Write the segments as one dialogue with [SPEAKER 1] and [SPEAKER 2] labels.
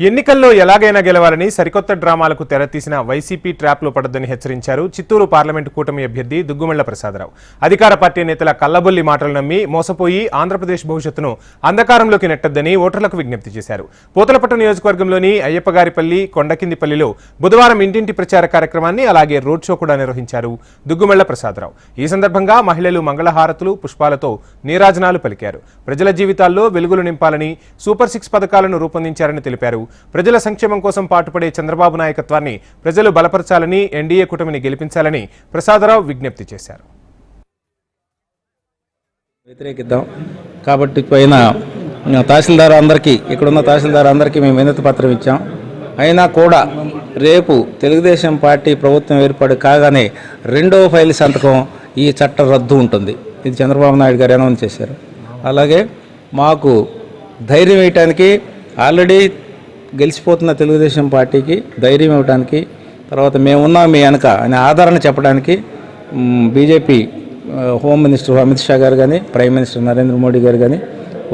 [SPEAKER 1] ఎన్నికల్లో ఎలాగైనా గెలవాలని సరికొత్త డ్రామాలకు తెరతీసిన వైసీపీ ట్రాప్లో పడొద్దని హెచ్చరించారు చిత్తూరు పార్లమెంటు కూటమి అభ్యర్థి దుగ్గుమళ్ల ప్రసాదరావు. అధికార పార్టీ నేతల కల్లబొల్లి మాటలు నమ్మి మోసపోయి ఆంధ్రప్రదేశ్ భవిష్యత్తును అంధకారంలోకి నెట్టొద్దని ఓటర్లకు విజ్ఞప్తి చేశారు. పోతలపట్టు నియోజకవర్గంలోని అయ్యప్పగారిపల్లి, కొండకిందిపల్లిలో బుధవారం ఇంటింటి ప్రచార కార్యక్రమాన్ని అలాగే రోడ్ షో కూడా నిర్వహించారు దుగ్గుమళ్ల ప్రసాదరావు. ఈ సందర్భంగా మహిళలు మంగళహారతులు, పుష్పాలతో నీరాజనాలు పలికారు. ప్రజల జీవితాల్లో వెలుగులు నింపాలని సూపర్ 6 పథకాలను రూపొందించారని తెలిపారు. ప్రజల సంక్షేమం కోసం పాటుపడే చంద్రబాబు నాయకత్వాన్ని ప్రజలు బలపరచాలని, ఎన్డీఏ కూటమిని గెలిపించాలని ప్రసాదరావు విజ్ఞప్తి చేశారు.
[SPEAKER 2] వ్యతిరేకిద్దాం కాబట్టి పైన తహసీల్దార్ అందరికీ, ఇక్కడున్న తహసీల్దార్ అందరికీ మేము వినతి పత్రం ఇచ్చాం. అయినా కూడా రేపు తెలుగుదేశం పార్టీ ప్రభుత్వం ఏర్పాటు కాగానే రెండవ ఫైల్ సంతకం ఈ చట్ట రద్దు ఉంటుంది. ఇది చంద్రబాబు నాయుడు గారు అనౌన్స్ చేశారు. అలాగే మాకు ధైర్యం వేయటానికి, ఆల్రెడీ గెలిచిపోతున్న తెలుగుదేశం పార్టీకి ధైర్యం ఇవ్వడానికి, తర్వాత మేమున్నాం మీ వెనక అనే ఆదరణ చెప్పడానికి BJP home minister Amit Shah గారు కానీ, ప్రైమ్ మినిస్టర్ నరేంద్ర మోడీ గారు కానీ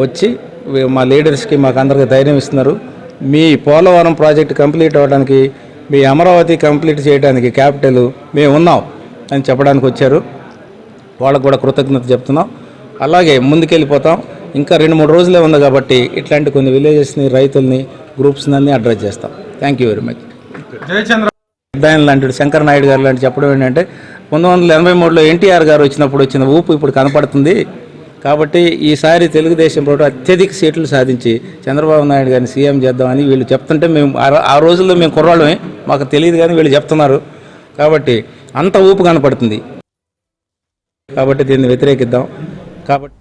[SPEAKER 2] వచ్చి మా లీడర్స్కి, మాకు అందరికీ ధైర్యం ఇస్తున్నారు. మీ పోలవరం ప్రాజెక్టు కంప్లీట్ అవ్వడానికి, మీ అమరావతి కంప్లీట్ చేయడానికి క్యాపిటల్ మేము ఉన్నాం అని చెప్పడానికి వచ్చారు. వాళ్ళకు కూడా కృతజ్ఞత చెప్తున్నాం. అలాగే ముందుకెళ్ళిపోతాం. ఇంకా 2-3 రోజులే ఉంది కాబట్టి ఇట్లాంటి కొన్ని విలేజెస్ని, రైతుల్ని, గ్రూప్స్ని అన్నీ అడ్రస్ చేస్తాం. Thank you very much. Jayachandra లాంటి, శంకర్ నాయుడు గారు లాంటి చెప్పడం ఏంటంటే 1983లో ఎన్టీఆర్ గారు వచ్చినప్పుడు వచ్చిన ఊపు ఇప్పుడు కనపడుతుంది. కాబట్టి ఈసారి తెలుగుదేశం ప్రభుత్వం అత్యధిక సీట్లు సాధించి చంద్రబాబు నాయుడు గారిని సీఎం చేద్దామని వీళ్ళు చెప్తుంటే మేము ఆ రోజుల్లో మేము కుర్రాళ్ళమే, మాకు తెలియదు కానీ వీళ్ళు చెప్తున్నారు. కాబట్టి అంత ఊపు కనపడుతుంది. కాబట్టి దీన్ని వ్యతిరేకిద్దాం. కాబట్టి